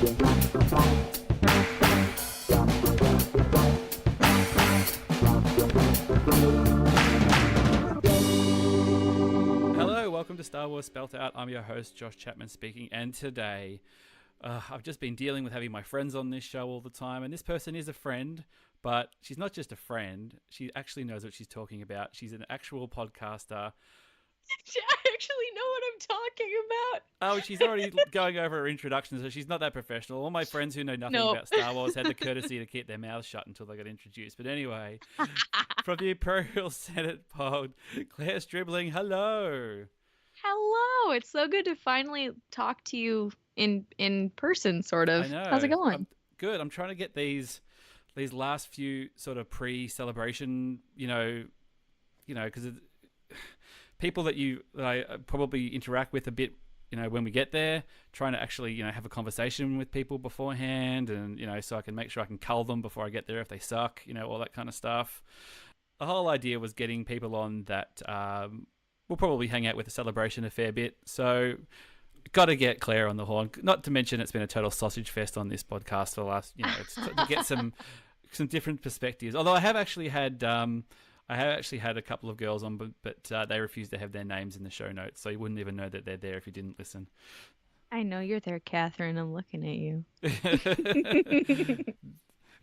Hello, welcome to Star Wars Spelt Out. I'm your host, Josh Chapman speaking, and today I've just been dealing with having my friends on this show all the time, and this person is a friend, but she's not just a friend. She actually knows what she's talking about. She's an actual podcaster. I actually know what I'm talking about. Oh, she's already going over her introduction, so she's not that professional. All my friends who know nothing about Star Wars had the courtesy to keep their mouths shut until they got introduced. But anyway, from the Imperial Senate pod, Clare Stribling, hello. Hello. It's so good to finally talk to you in person, sort of. I know. How's it going? Good. I'm trying to get these last few sort of pre-celebration, because people that I probably interact with a bit, when we get there, trying to actually, have a conversation with people beforehand, and so I can make sure I can cull them before I get there if they suck, all that kind of stuff. The whole idea was getting people on that we'll probably hang out with the celebration a fair bit. So got to get Claire on the horn. Not to mention it's been a total sausage fest on this podcast for the last, it's to get some different perspectives. Although I have actually had a couple of girls on, but they refused to have their names in the show notes, so you wouldn't even know that they're there if you didn't listen. I know you're there, Catherine. I'm looking at you.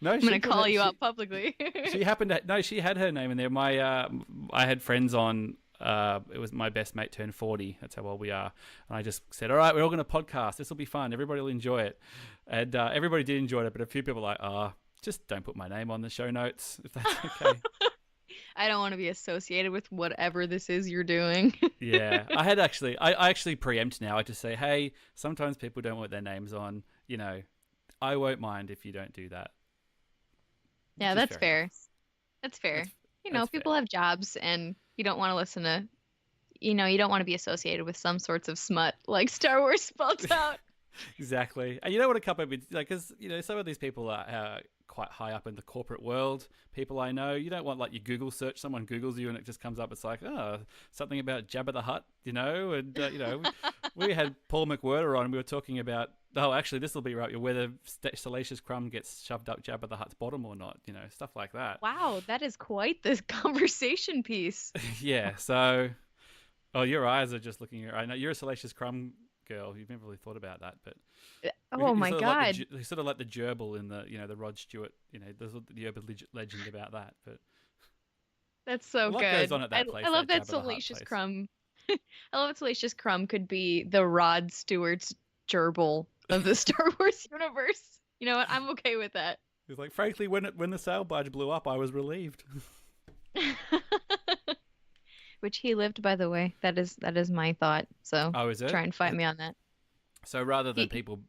No, I'm going to call you out publicly. She had her name in there. I had friends on. It was my best mate turned 40. That's how old we are. And I just said, all right, we're all going to podcast. This will be fun. Everybody will enjoy it. And everybody did enjoy it, but a few people were like, just don't put my name on the show notes, if that's okay. I don't want to be associated with whatever this is you're doing. Yeah. I actually preempt now. I just say, hey, sometimes people don't want their names on. I won't mind if you don't do that. Yeah, that's fair. That's fair. People have jobs, and you don't want to listen to, you don't want to be associated with some sorts of smut like Star Wars spelled out. Exactly. And you don't want to come up with, because, some of these people are quite high up in the corporate world. People I know, you don't want like you Google search, someone Googles you and it just comes up. It's like, something about Jabba the Hutt, and, we had Paul McWhirter on and we were talking about, actually, this will be right, whether Salacious Crumb gets shoved up Jabba the Hutt's bottom or not, stuff like that. Wow, that is quite the conversation piece. Yeah, so, your eyes are just looking, I know you're a Salacious Crumb girl. You've never really thought about that, but my God, he's sort of like the gerbil in the the Rod Stewart, there's the urban legend about that. But that's so good. Goes on at that place, I love that Salacious Crumb. I love that Salacious Crumb could be the Rod Stewart's gerbil of the Star Wars universe. You know what? I'm okay with that. He's like, frankly, when the sail barge blew up, I was relieved. Which he lived, by the way. That is my thought. So is it? Try and fight me on that. So rather than people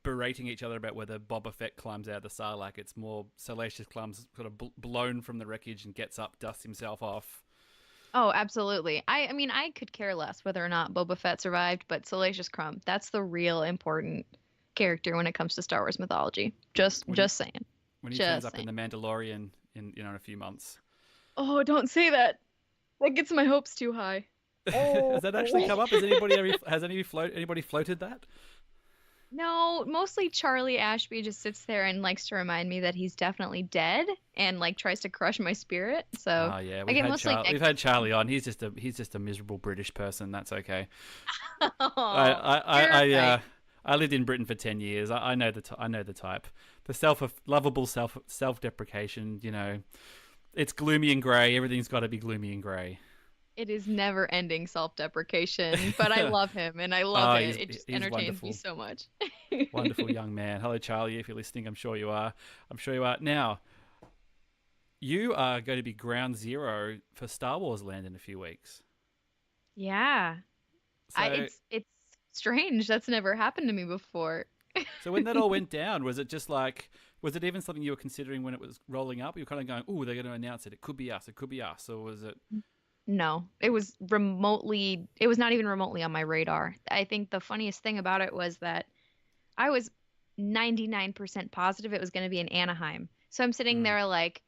berating each other about whether Boba Fett climbs out of the Sarlacc, it's more Salacious Crumb's sort of blown from the wreckage and gets up, dusts himself off. Oh, absolutely. I mean, I could care less whether or not Boba Fett survived, but Salacious Crumb, that's the real important character when it comes to Star Wars mythology. Just saying. When he turns up in The Mandalorian in a few months. Oh, don't say that. That gets my hopes too high. Has that actually come up? Has anybody floated that? No, mostly Charlie Ashby just sits there and likes to remind me that he's definitely dead and tries to crush my spirit. So yeah, we've had Charlie on. He's just a miserable British person. That's okay. I lived in Britain for 10 years. I know the type. The lovable self-deprecation. It's gloomy and grey. Everything's got to be gloomy and grey. It is never-ending self-deprecation, but I love him, and I love it. It just entertains me so much. Wonderful young man. Hello, Charlie, if you're listening. I'm sure you are. Now, you are going to be ground zero for Star Wars Land in a few weeks. Yeah. So, it's strange. That's never happened to me before. So when that all went down, was it even something you were considering when it was rolling up? You were kind of going, "Ooh, they're going to announce it. It could be us. Or was it?" No, it was not even remotely on my radar. I think the funniest thing about it was that I was 99% positive it was going to be in Anaheim. So I'm sitting there like,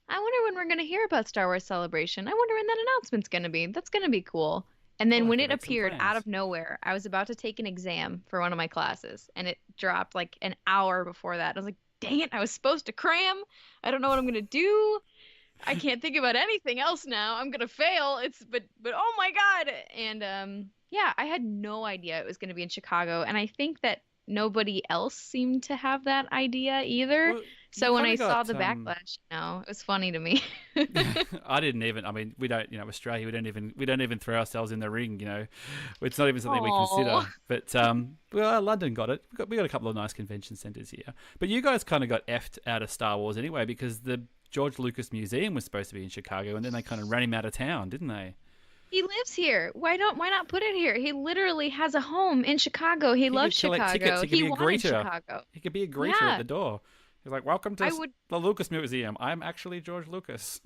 I wonder when we're going to hear about Star Wars Celebration. I wonder when that announcement's going to be. That's going to be cool. And We'll then have when to it make some appeared out plans. of nowhere, I was about to take an exam for one of my classes, and it dropped like an hour before that. I was like, dang it, I was supposed to cram. I don't know what I'm gonna do. I can't think about anything else now. I'm gonna fail. But oh my God. And yeah, I had no idea it was gonna be in Chicago. And I think that nobody else seemed to have that idea either. Well, you So when kind I of saw got the backlash, it was funny to me. I didn't even. I mean, we don't. Australia. We don't even throw ourselves in the ring. It's not even something we Oh. consider. But well, London got it. We got a couple of nice convention centres here. But you guys kind of got effed out of Star Wars anyway because the George Lucas Museum was supposed to be in Chicago, and then they kind of ran him out of town, didn't they? He lives here. Why not put it here? He literally has a home in Chicago. He He loves could collect tickets. Chicago. He could He be a wanted greeter. Chicago. He could be a greeter at Yeah, the door. He's like, "Welcome to I would the Lucas Museum. I'm actually George Lucas."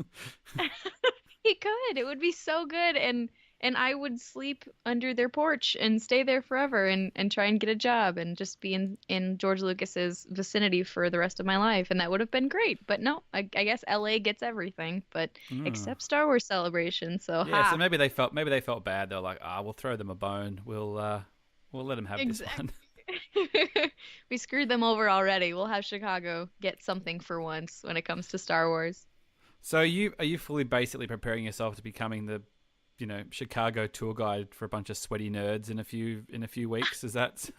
he could. It would be so good and I would sleep under their porch and stay there forever and try and get a job and just be in George Lucas's vicinity for the rest of my life and that would have been great. But no, I guess LA gets everything, but Mm. except Star Wars Celebration. So Yeah, so ha. maybe they felt bad. They're like, we'll throw them a bone. We'll let them have this one. Exactly. We screwed them over already. We'll have Chicago get something for once when it comes to Star Wars. So are you fully basically preparing yourself to becoming the Chicago tour guide for a bunch of sweaty nerds in a few weeks? Is that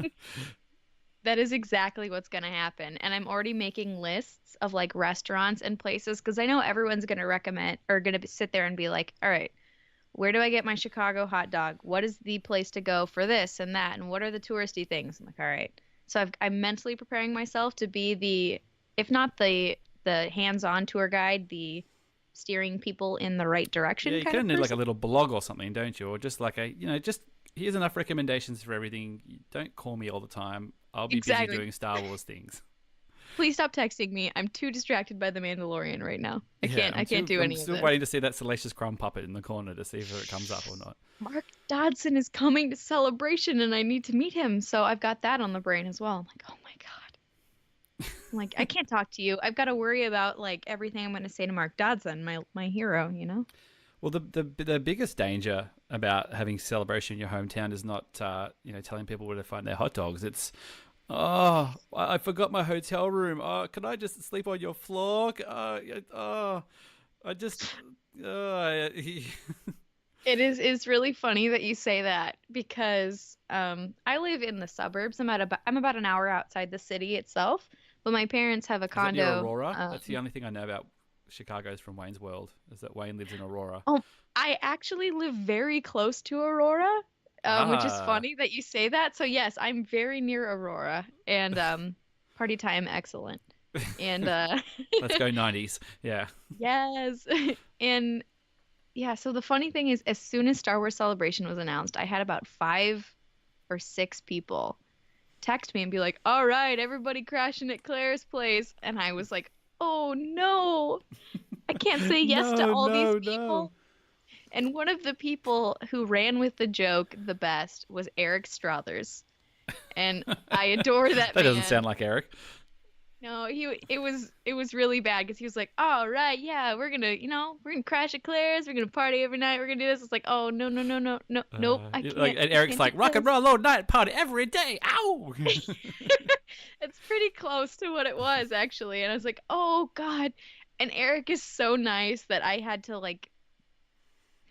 That is exactly what's going to happen. And I'm already making lists of like restaurants and places because I know everyone's going to recommend or going to sit there and be like, all right, where do I get my Chicago hot dog? What is the place to go for this and that? And what are the touristy things? I'm like, all right. So I'm mentally preparing myself to be if not the hands-on tour guide, the steering people in the right yeah? direction You kind kind of of need like a person. little blog or something, don't you? Or just like just here's enough recommendations for everything. Don't call me all the time. I'll be busy Exactly. doing Star Wars things. Please stop texting me. I'm too distracted by The Mandalorian right now. I Yeah, can't I'm I can't still do I'm any of still this. waiting to see that Salacious Crumb puppet in the corner to see if it comes up or not. Mark Dodson is coming to Celebration and I need to meet him. So I've got that on the brain as well. I'm like, oh my God. I'm like, I can't talk to you. I've got to worry about like everything I'm going to say to Mark Dodson, my hero, you know? Well, the biggest danger about having celebration in your hometown is not telling people where to find their hot dogs. It's I forgot my hotel room. Oh, can I just sleep on your floor? I just It's really funny that you say that because I live in the suburbs. I'm about an hour outside the city itself, but my parents have a Is that near condo. Aurora? That's the only thing I know about Chicago's from Wayne's World. Is that Wayne lives in Aurora? Oh, I actually live very close to Aurora, which is Ah, funny that you say that. So yes, I'm very near Aurora, and party time excellent. And let's go 90s. Yeah. yes, and yeah. So the funny thing is, as soon as Star Wars Celebration was announced, I had about 5 or 6 people text me and be like, "All right, everybody crashing at Claire's place," and I was like, "Oh no, I can't say yes to No, all these no, no. people." And one of the people who ran with the joke the best was Eric Strothers. And I adore that That doesn't man. sound like Eric. No, it was really bad because he was like, "All right, yeah, we're gonna crash at Claire's, we're gonna party every night, we're gonna do this." It's like, "Oh, no, no, no, no, no, nope, And I Eric's can't do like rock and this." roll all night party every day. Ow! It's pretty close to what it was actually. And I was like, "Oh God." And Eric is so nice that I had to like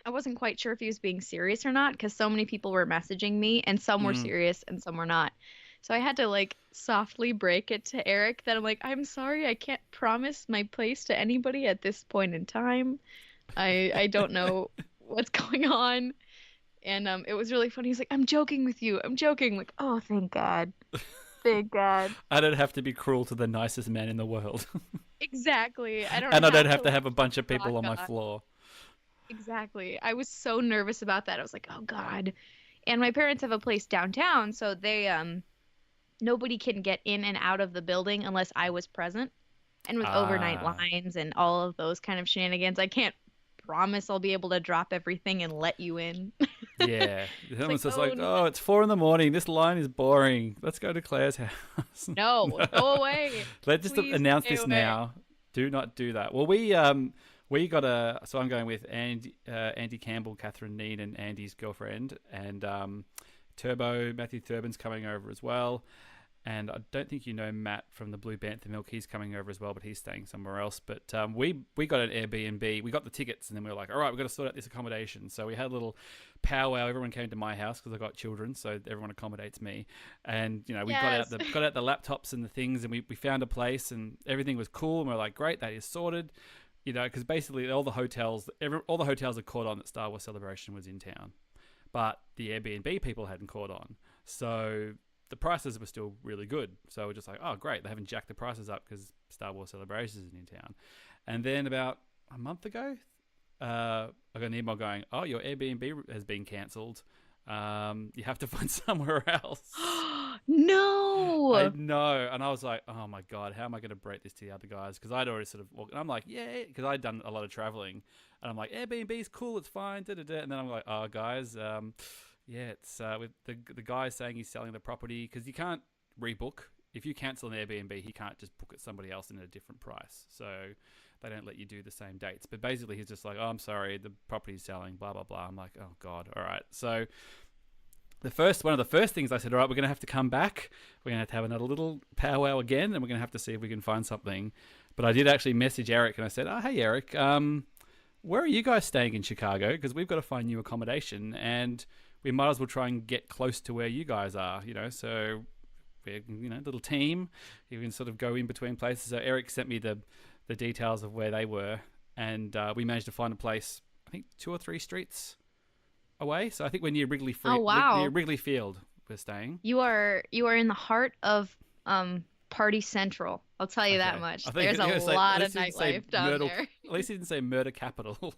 I wasn't quite sure if he was being serious or not because so many people were messaging me and some were Mm, serious and some were not. So I had to like softly break it to Eric that I'm like, I'm sorry, I can't promise my place to anybody at this point in time. I don't know what's going on. And it was really funny. He's like, I'm joking with you. I'm joking. I'm like, oh, thank God. Thank God. I don't have to be cruel to the nicest man in the world, Exactly. I don't and I don't have have to to like have a bunch of rock people on my on. floor. Exactly. I was so nervous about that. I was like, oh God. And my parents have a place downtown, so they nobody can get in and out of the building unless I was present. And with overnight Ah, lines and all of those kind of shenanigans, I can't promise I'll be able to drop everything and let you in. yeah. It's like, Someone's just oh like, oh, it's 4 a.m. This line is boring. Let's go to Claire's house. no, go away. Let's just Please announce stay this away. now. Do not do that. Well, We got a. So I'm going with Andy Campbell, Catherine Neen, and Andy's girlfriend, and Turbo Matthew Thurbin's coming over as well. And I don't think you know Matt from the Blue Bantha Milk. He's coming over as well, but he's staying somewhere else. But we got an Airbnb. We got the tickets, and then we were like, all right, we've got to sort out this accommodation. So we had a little powwow. Everyone came to my house because I got children, so everyone accommodates me. And we Yes. got out the laptops and the things, and we found a place, and everything was cool. And we're like, great, that is sorted. Because basically all the hotels had caught on that Star Wars Celebration was in town, but the Airbnb people hadn't caught on. So the prices were still really good. So we're just like, oh, great. They haven't jacked the prices up because Star Wars Celebration is in town. And then about a month ago, I got an email going, oh, your Airbnb has been cancelled. You have to find somewhere else. No. I know. And I was like, oh, my God, how am I going to break this to the other guys? Because I'd already sort of walked. And I'm like, yeah, because I'd done a lot of traveling. And I'm like, Airbnb's cool. It's fine. Da, da, da. And then I'm like, oh, guys, yeah, it's with the guy saying he's selling the property because you can't rebook. If you cancel an Airbnb, he can't just book it somebody else in at a different price. So they don't let you do the same dates. But basically, he's just like, oh, I'm sorry, the property's selling, blah, blah, blah. I'm like, oh, God, all right. So one of the first things I said, all right, we're going to have to come back. We're going to have another little powwow again, and we're going to have to see if we can find something. But I did actually message Eric, and I said, oh, hey, Eric, where are you guys staying in Chicago? Because we've got to find new accommodation, and we might as well try and get close to where you guys are, so we're, little team. You can sort of go in between places. So Eric sent me the details of where they were, and we managed to find a place, I think 2 or 3 streets away. So I think we're near Wrigley Oh, wow. near Wrigley Field we're staying. You are in the heart of Party Central. I'll tell you that Okay. much. I think There's a lot of nightlife down Myrtle, there. At least he didn't say murder capital.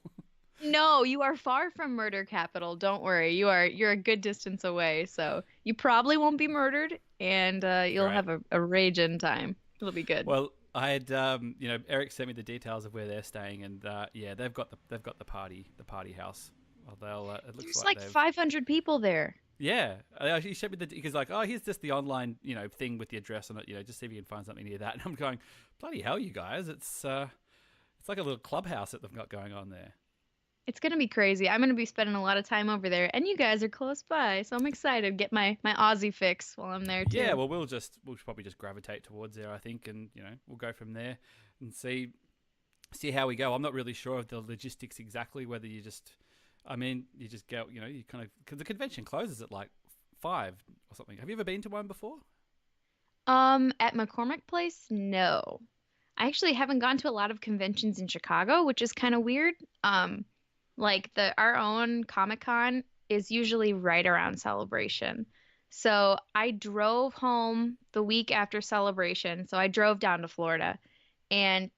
No, you are far from murder capital. Don't worry. You're a good distance away, so you probably won't be murdered, and you'll Right. have a raging time. It'll be good. Well, I had Eric sent me the details of where they're staying, and yeah, they've got the party house. Well, it looks There's like like 500 people there. Yeah, he showed me he's like, oh, here's just the online thing with the address on it. Just see if you can find something near that. And I'm going, bloody hell, you guys! It's like a little clubhouse that they've got going on there. It's gonna be crazy. I'm gonna be spending a lot of time over there, and you guys are close by, so I'm excited to get my Aussie fix while I'm there too. Yeah, well, we'll probably just gravitate towards there, I think, and we'll go from there and see how we go. I'm not really sure of the logistics exactly. Whether you just go, you kind of, because the convention closes at like 5 or something. Have you ever been to one before? At McCormick Place, no. I actually haven't gone to a lot of conventions in Chicago, which is kind of weird. Like our own Comic-Con is usually right around Celebration. So I drove home the week after Celebration. So I drove down to Florida and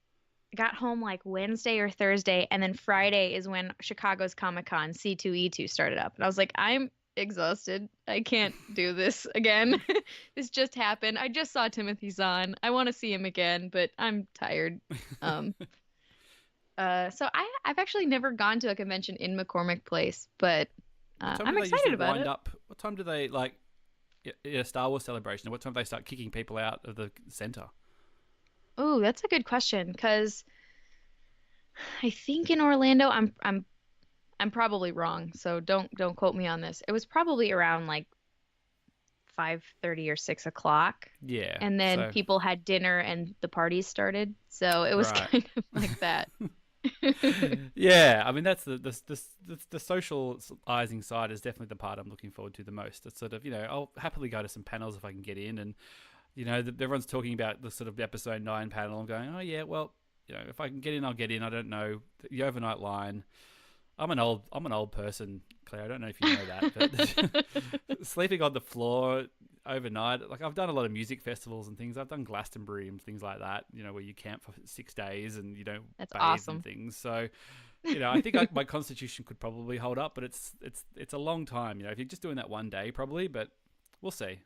got home like Wednesday or Thursday, and then Friday is when Chicago's Comic-Con C2E2 started up. And I was like, I'm exhausted. I can't do this again. This just happened. I just saw Timothy Zahn. I want to see him again, but I'm tired. So I've actually never gone to a convention in McCormick Place, but I'm excited about it. What time do they Star Wars Celebration? What time do they start kicking people out of the center? Oh, that's a good question, because I think in Orlando, I'm probably wrong, so don't quote me on this. It was probably around like 5:30 or 6 o'clock. Yeah. And then people had dinner and the parties started, so it was Right. kind of like that. Yeah, I mean that's the socializing side is definitely the part I'm looking forward to the most. It's sort of I'll happily go to some panels if I can get in, and everyone's talking about the sort of episode 9 panel. I'm going, oh yeah, well if I can get in, I'll get in. I don't know the overnight line. I'm an old person, Claire. I don't know if you know that, but sleeping on the floor overnight. Like I've done a lot of music festivals and things. I've done Glastonbury and things like that. Where you camp for 6 days and you don't That's bathe awesome. and things. So, I think my constitution could probably hold up, but it's a long time. If you're just doing that one day, probably. But we'll see.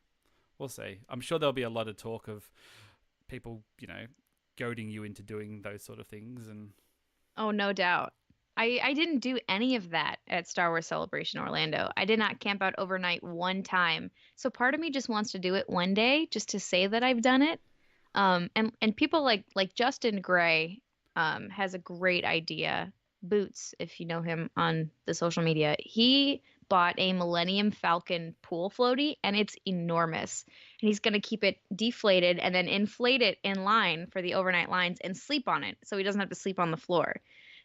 We'll see. I'm sure there'll be a lot of talk of people, goading you into doing those sort of things. And Oh, no doubt. I didn't do any of that at Star Wars Celebration Orlando. I did not camp out overnight one time. So part of me just wants to do it one day just to say that I've done it. And people like Justin Gray, has a great idea. Boots, if you know him on the social media, he bought a Millennium Falcon pool floaty and it's enormous. And he's going to keep it deflated and then inflate it in line for the overnight lines and sleep on it so he doesn't have to sleep on the floor.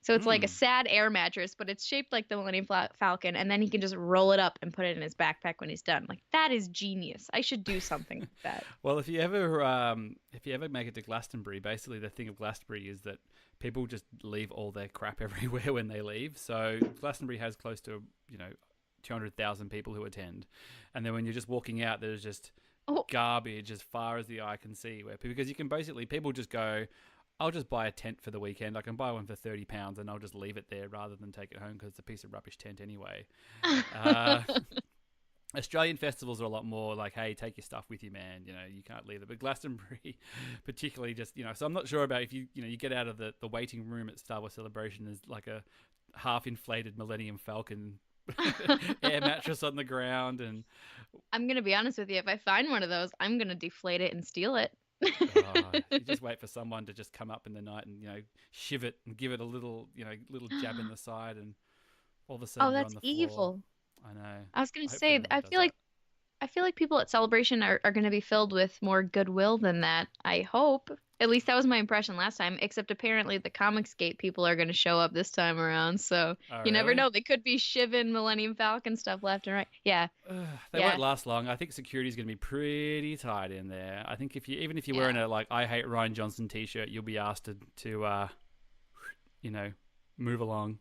So it's like a Mm. sad air mattress, but it's shaped like the Millennium Falcon, and then he can just roll it up and put it in his backpack when he's done. Like that is genius. I should do something like that. Well, if you ever make it to Glastonbury, basically the thing of Glastonbury is that people just leave all their crap everywhere when they leave. So Glastonbury has close to 200,000 people who attend, and then when you're just walking out, there's just Oh, garbage as far as the eye can see. Because you can basically people just go, I'll just buy a tent for the weekend. I can buy one for £30 and I'll just leave it there rather than take it home because it's a piece of rubbish tent anyway. Uh, Australian festivals are a lot more like, hey, take your stuff with you, man. You can't leave it. But Glastonbury, particularly, just so I'm not sure about if you get out of the waiting room at Star Wars Celebration, there's like a half inflated Millennium Falcon air mattress on the ground, and I'm gonna be honest with you. If I find one of those, I'm gonna deflate it and steal it. you just wait for someone to just come up in the night and shiv it and give it a little jab in the side, and all of a Oh, sudden you're on that's the floor. evil. I know. I was gonna Hopefully say, no one does that. I feel like people at Celebration are gonna be filled with more goodwill than that. I hope. At least that was my impression last time. Except apparently the Comicsgate people are gonna show up this time around. So Oh, you never really? know. They could be shivving Millennium Falcon stuff left and right. Yeah, They won't yeah, last long. I think security's going to be pretty tight in there. I think even if you're yeah. wearing a like I hate Ryan Johnson t-shirt, you'll be asked to you know move along,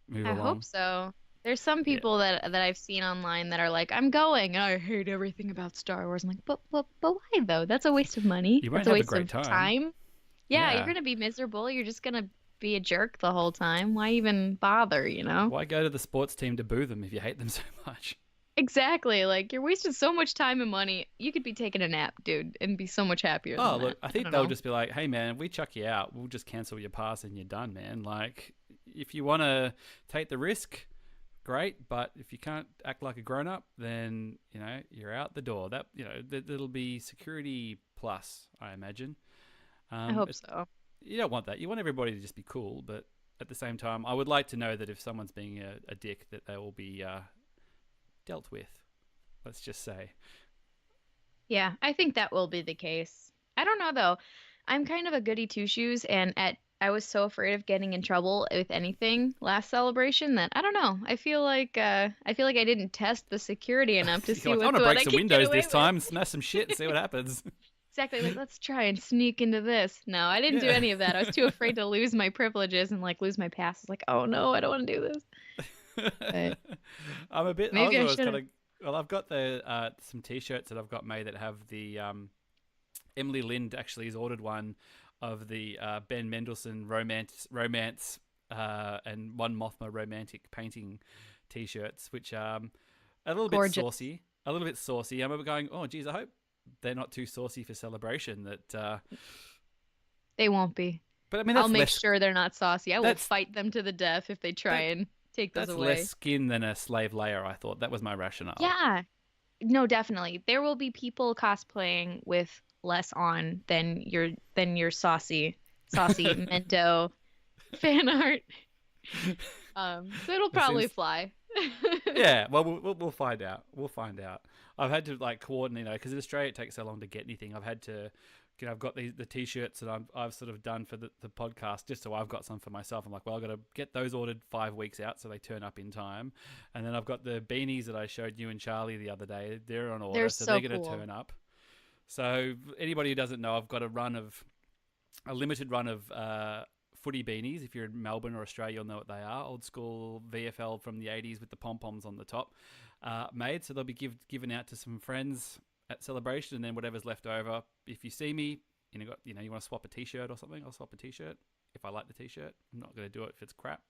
move I hope along. so. There's some Yeah, people that I've seen online that are like, I'm going, and I hate everything about Star Wars. I'm like, but why though? That's a waste of money. you won't That's a have a waste great of time. time. Yeah, you're Yeah. gonna be miserable. You're just gonna be a jerk the whole time. Why even bother, you know? Why go to the sports team to boo them if you hate them so much? Exactly. Like you're wasting so much time and money. You could be taking a nap, dude, and be so much happier Oh, than that. look, I I think don't they'll know. just be like, hey, man, if we chuck you out, we'll just cancel your pass and you're done, man. Like, if you want to take the risk, great. But if you can't act like a grown up, then, you're out the door. That'll be security plus, I imagine. I Um, hope it, so. you don't want that. You want everybody to just be cool. But at the same time, I would like to know that if someone's being a dick, that they will be dealt with, let's just say. Yeah, I think that will be the case. I don't know though. I'm kind of a goody two shoes, and at I was so afraid of getting in trouble with anything last celebration that I don't know. I feel like I didn't test the security enough to You're see like, I want to what break I some could get windows away this with. time and smash some shit and see what happens. Exactly, like let's try and sneak into this. No, I didn't do Yeah. any of that. I was too afraid to lose my privileges and like lose my pass. It's like, oh no, I don't want to do this. But I maybe was I always should kind have. of, well, I've got the some t-shirts that I've got made that have the Emily Lind actually has ordered one of the Ben Mendelsohn romance and One Mothma romantic painting t-shirts, which a little bit Gorgeous. saucy, a little bit saucy. I'm going, oh geez, I hope they're not too saucy for celebration. They won't be. But I mean I'll that's make less sure they're not saucy. I will that's fight them to the death if they try that and take those that's less away. skin than a slave layer. I thought that was my rationale. Yeah, no, definitely. There will be people cosplaying with less on than your saucy Mendo fan art. So it'll It probably seems fly. Yeah, well, we'll find out. We'll find out. I've had to like coordinate because in Australia it takes so long to get anything. I've had to, I've got the t-shirts that I've sort of done for the podcast just so I've got some for myself. I'm like, well, I've got to get those ordered 5 weeks out so they turn up in time. And then I've got the beanies that I showed you and Charlie the other day. They're on order, They're so they're so going to cool. turn up. So anybody who doesn't know, I've got a limited run of footy beanies. If you're in Melbourne or Australia, you'll know what they are. Old school VFL from the 80s with the pom-poms on the top made. So they'll be given out to some friends at celebration, and then whatever's left over, if you see me, you want to swap a t-shirt or something, I'll swap a t-shirt. If I like the t-shirt, I'm not going to do it if it's crap.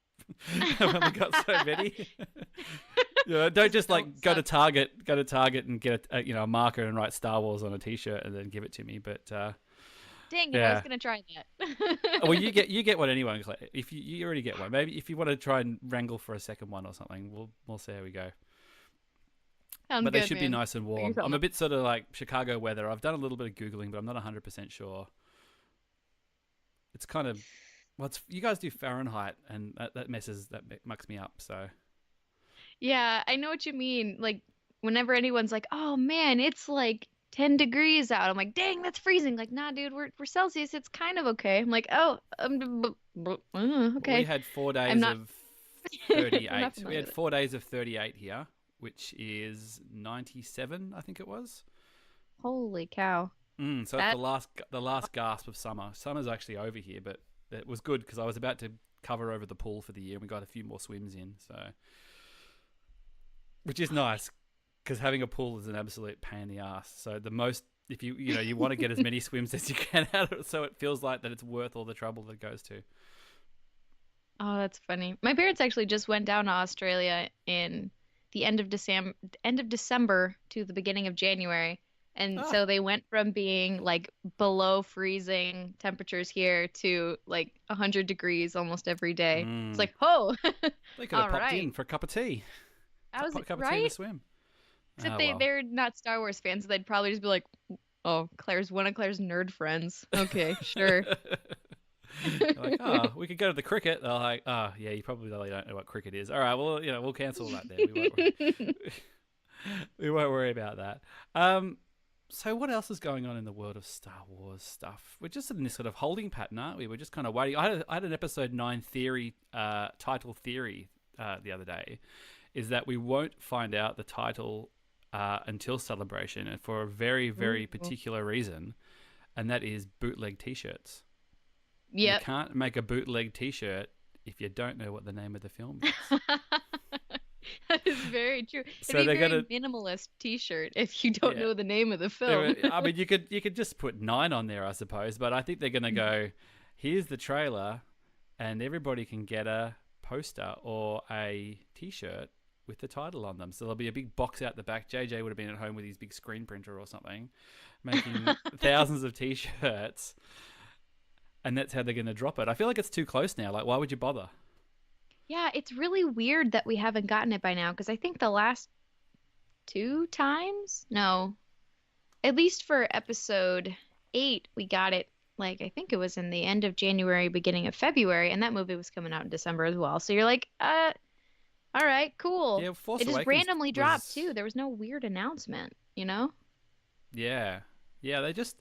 I've only got so many. Don't just Don't like suck. Go to Target and get a marker and write Star Wars on a t-shirt and then give it to me. But Dang it, I was yeah. gonna try Well, that. you get one anyway. Claire. If you already get one, maybe if you want to try and wrangle for a second one or something, we'll see how we go. Sounds But they good, should be man. nice and Figure warm. I'm something a out. bit sort of like Chicago weather. I've done a little bit of googling, but I'm not 100% sure. It's kind of Well, you guys do Fahrenheit, and that mucks me up. So Yeah, I know what you mean. Like whenever anyone's like, "Oh man, it's like 10 degrees out." I'm like, "Dang, that's freezing." Like, "Nah, dude, we're Celsius. It's kind of okay." I'm like, "Oh, we okay." had four I'm days not of I'm not 38. We familiar had with it. 4 days of 38 here, which is 97, I think it was. Holy cow. So it's That the last gasp of summer. Summer's actually over here, but it was good because I was about to cover over the pool for the year, and we got a few more swims in. So, which is nice because having a pool is an absolute pain in the ass. So the most, if you want to get as many swims as you can out of it, so it feels like that it's worth all the trouble that it goes to. Oh, that's funny. My parents actually just went down to Australia in the end of December to the beginning of January. And Ah, so they went from being like below freezing temperatures here to like 100 degrees almost every day. It's like, oh, they could have all popped right. in for a cup of tea. I was Cup of tea and a right. swim. Except Ah, well. they're not Star Wars fans, so they'd probably just be like, oh, Claire's one of Claire's nerd friends. Okay, sure. They're like, oh, we could go to the cricket. They're like, oh, yeah, you probably really don't know what cricket is. All right, well, we'll cancel that then. We won't worry about that. So what else is going on in the world of Star Wars stuff? We're just in this sort of holding pattern, aren't we? We're just kind of waiting. I had an episode 9 theory, title theory, the other day, is that we won't find out the title until Celebration, and for a very, very Ooh. particular reason, and that is bootleg T-shirts. You Yep. can't make a bootleg T-shirt if you don't know what the name of the film is. That is very true. It'd So be a they're very gonna, minimalist t-shirt if you don't yeah. know the name of the film. I mean, you could just put 9 on there, I suppose, but I think they're gonna go. Here's the trailer, and everybody can get a poster or a T-shirt with the title on them. So there'll be a big box out the back. JJ would have been at home with his big screen printer or something, making thousands of T-shirts, and that's how they're gonna drop it. I feel like it's too close now. Like, why would you bother? Yeah, it's really weird that we haven't gotten it by now because I think the last two times, no, at least for episode 8, we got it like I think it was in the end of January, beginning of February, and that movie was coming out in December as well. So you're like, all right, cool. Yeah, Force It just Awakens randomly dropped was. too. There was no weird announcement, you know? Yeah, yeah. They just.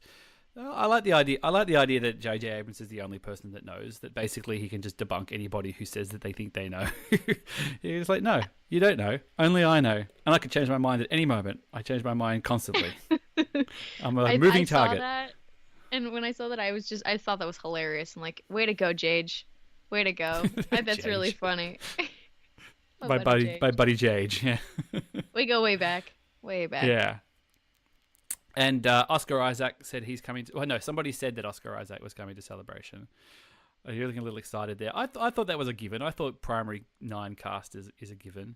I like the idea. I like the idea that J.J. Abrams is the only person that knows. That basically he can just debunk anybody who says that they think they know. He's like, no, you don't know. Only I know, and I can change my mind at any moment. I change my mind constantly. I'm a I moving saw target. that, and when I saw that, I thought that was hilarious. And like, way to go, Jage. Way to go. That's really Jage. funny. My My buddy buddy, my Jage. buddy Jage. Yeah, We go way back. Way back. yeah. And Oscar Isaac said he's coming to. Well, no, somebody said that Oscar Isaac was coming to Celebration. You're looking a little excited there. I thought that was a given. I thought primary 9 cast is a given.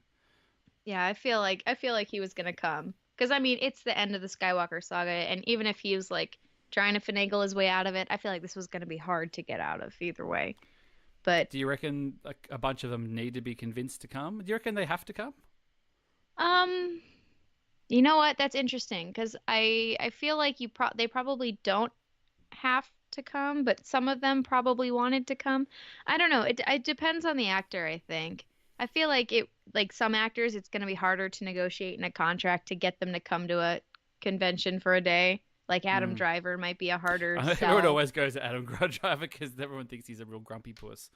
Yeah, I feel like he was gonna come. Because I mean, it's the end of the Skywalker saga, and even if he was like trying to finagle his way out of it, I feel like this was gonna be hard to get out of either way. But Do you reckon a bunch of them need to be convinced to come? Do you reckon they have to come? um you know what? That's interesting because I feel like they probably don't have to come, but some of them probably wanted to come. I don't know. It depends on the actor, I think. I feel like some actors it's going to be harder to negotiate in a contract to get them to come to a convention for a day. Like Adam Mm. Driver might be a harder Everyone sell. always goes to Adam Driver because everyone thinks he's a real grumpy puss.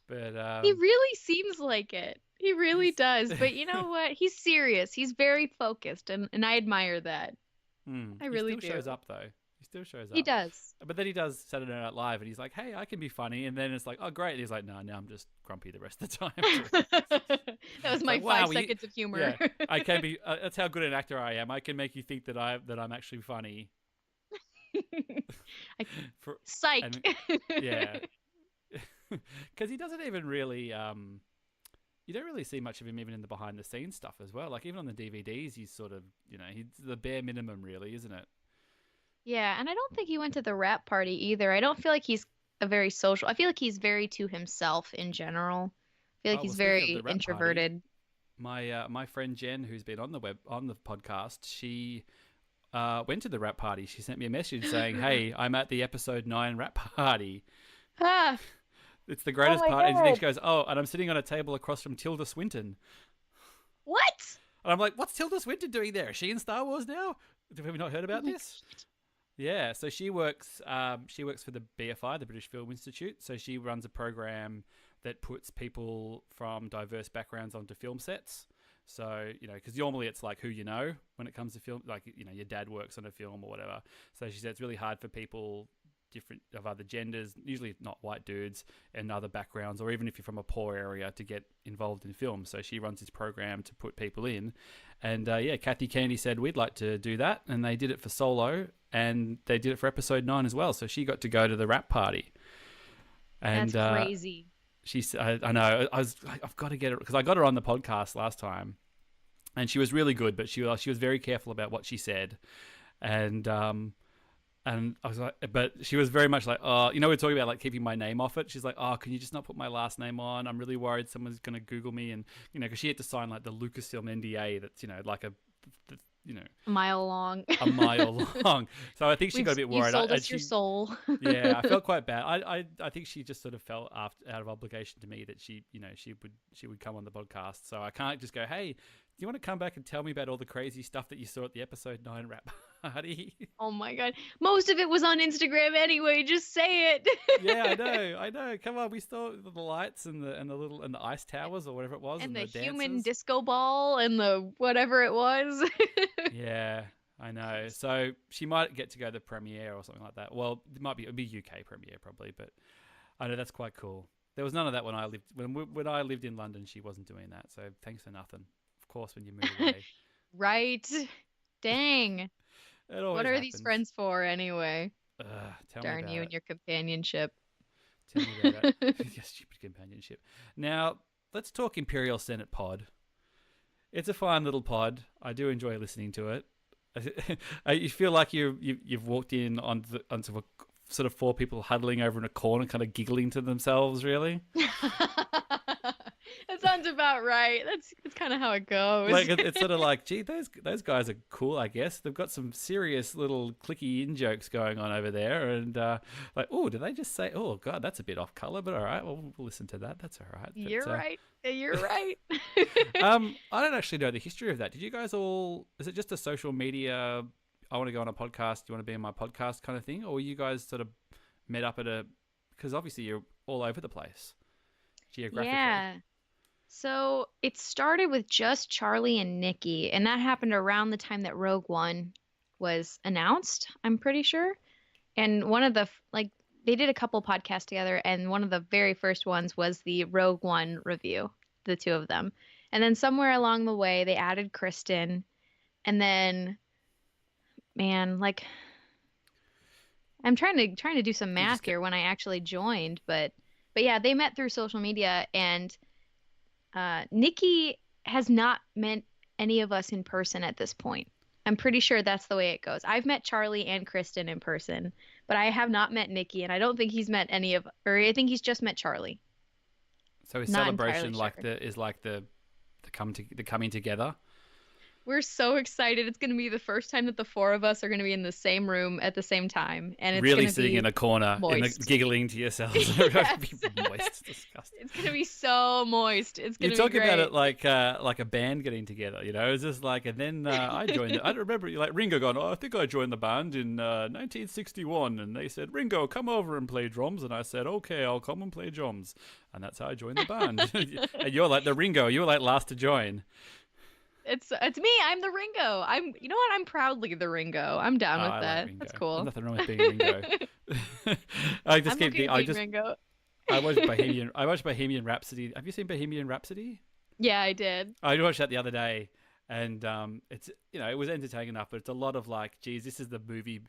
But He really seems like it. He really he's does. But you know what? He's serious. He's very focused, and I admire that. I he really still shows do. up though. He still shows He up. does. But then he does Saturday Night Live, and he's like, "Hey, I can be funny." And then it's like, "Oh, great." And he's like, "No, now I'm just grumpy the rest of the time." That was It's my like, wow, 5 seconds of humor. yeah, I can be. That's how good an actor I am. I can make you think that I'm actually funny. I, For psych. and yeah, because he doesn't even really. You don't really see much of him even in the behind the scenes stuff as well. Like even on the DVDs, he's sort of he's the bare minimum, really, isn't it? Yeah, and I don't think he went to the rap party either. I don't feel like he's a very social. I feel like he's very to himself in general. I feel like Oh well, he's speaking of very the rap party, introverted. my friend Jen, who's been on the podcast, she went to the rap party. She sent me a message saying, "Hey, I'm at the episode 9 rap party." Ah, It's the Oh greatest my part. And then God. she goes, oh, and I'm sitting on a table across from Tilda Swinton. What? And I'm like, what's Tilda Swinton doing there? Is she in Star Wars now? Have we not heard about this? Yeah, so she works for the BFI, the British Film Institute. So she runs a program that puts people from diverse backgrounds onto film sets. So, because normally it's like who you know when it comes to film, like, your dad works on a film or whatever. So she said it's really hard for people different of other genders, usually not white dudes, and other backgrounds, or even if you're from a poor area, to get involved in film. So she runs this program to put people in. And Kathy Candy said, we'd like to do that. And they did it for Solo, and they did it for episode 9 as well. So she got to go to the wrap party. And That's crazy. I know. I've got to get her, because I got her on the podcast last time, and she was really good, but she was very careful about what she said, and I was like, but she was very much like, oh, we're talking about like keeping my name off it. She's like, oh, can you just not put my last name on? I'm really worried someone's going to Google me, and because she had to sign like the Lucasfilm NDA that's like a A mile long. a mile long. So I think she got a bit worried. You sold us your soul. Yeah, I felt quite bad. I think she just sort of felt out of obligation to me that she would come on the podcast. So I can't just go, hey, do you want to come back and tell me about all the crazy stuff that you saw at the episode 9 wrap party? Oh my God. Most of it was on Instagram anyway. Just say it. Yeah, I know. Come on, we saw the lights and the ice towers or whatever it was, And and the the human dancers. disco ball and the whatever it was. Yeah, I know. So she might get to go to the premiere or something like that. Well, it'll be UK premiere probably, but I know that's quite cool. There was none of that when I lived when I lived in London. She wasn't doing that. So thanks for nothing. Of course, when you move away. Right. Dang. It always What are happens. these friends for anyway? Tell me Darn about you it. and your companionship. Tell me about it. Your stupid companionship. Now, let's talk Imperial Senate Pod. It's a fine little pod. I do enjoy listening to it. You feel like you've walked in onto a sort of 4 people huddling over in a corner, kind of giggling to themselves, really. That sounds about right. That's kind of how it goes. Like it's sort of like, gee, those guys are cool. I guess they've got some serious little clicky in jokes going on over there, and like, oh, did they just say, oh God, that's a bit off color, but all right, we'll listen to that. That's all right. But, You're right. You're right. I don't actually know the history of that. Did you guys all? Is it just a social media? I want to go on a podcast. Do you want to be on my podcast kind of thing, or you guys sort of met up at a? Because obviously you're all over the place geographically. Yeah. So it started with just Charlie and Nikki, and that happened around the time that Rogue One was announced, I'm pretty sure. And one of the, they did a couple podcasts together, and one of the very first ones was the Rogue One review, the two of them. And then somewhere along the way, they added Kristen, and then, man, I'm trying to do some math here when I actually joined, but yeah, they met through social media, and Nikki has not met any of us in person at this point. I'm pretty sure that's the way it goes. I've met Charlie and Kristen in person, but I have not met Nikki, and I don't think he's met I think he's just met Charlie. So his Not celebration entirely the coming together. We're so excited. It's going to be the first time that the 4 of us are going to be in the same room at the same time. And it's really going to sitting be in a corner, giggling to yourselves. Yes. Moist, disgusting. It's going to be so moist. It's going You to be talk great. about it like a band getting together, It's just like, and then I joined. I remember like Ringo going, oh, I think I joined the band in 1961, and they said, Ringo, come over and play drums, and I said, okay, I'll come and play drums, and that's how I joined the band. And you're like the Ringo. You were like last to join. It's me. I'm the Ringo. You know what? I'm proudly the Ringo. I'm down with I that. like Ringo. That's cool. There's nothing wrong with being Ringo. I just I'm keep. okay being Ringo. I watched Bohemian Rhapsody. Have you seen Bohemian Rhapsody? Yeah, I did. I watched that the other day, and it's it was entertaining enough, but it's a lot of like, geez, this is the movie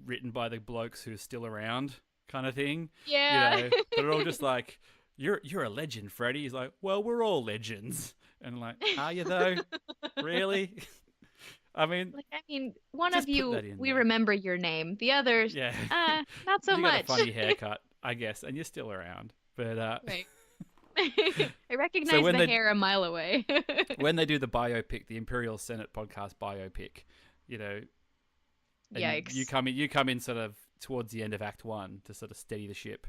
written by the blokes who are still around, kind of thing. Yeah. They're all just like, you're a legend, Freddie. He's like, well, we're all legends, and like, are you though? Really? I mean, one just of you, put that in we there. remember your name. The others, yeah, not so you much. got a funny haircut, I guess, and you're still around. But Right. I recognize the hair a mile away. when they do the biopic, the Imperial Senate podcast biopic, and Yikes. you come in sort of towards the end of Act 1 to sort of steady the ship.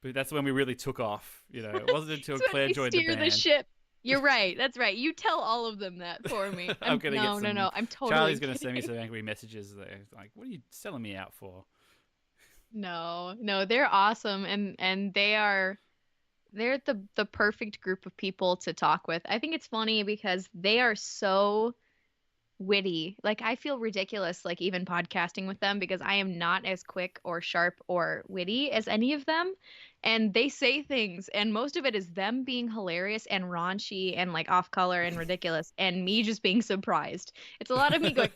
But that's when we really took off. It wasn't until It's when Claire we joined the steer the band. ship. You're right. That's right. You tell all of them that for me. I'm gonna get some. No. I'm totally Charlie's gonna kidding. send me some angry messages there. Like, what are you selling me out for? No, they're awesome, and they're the perfect group of people to talk with. I think it's funny because they are so witty. Like I feel ridiculous like even podcasting with them because I am not as quick or sharp or witty as any of them. And they say things and most of it is them being hilarious and raunchy and like off color and ridiculous and me just being surprised. It's a lot of me going,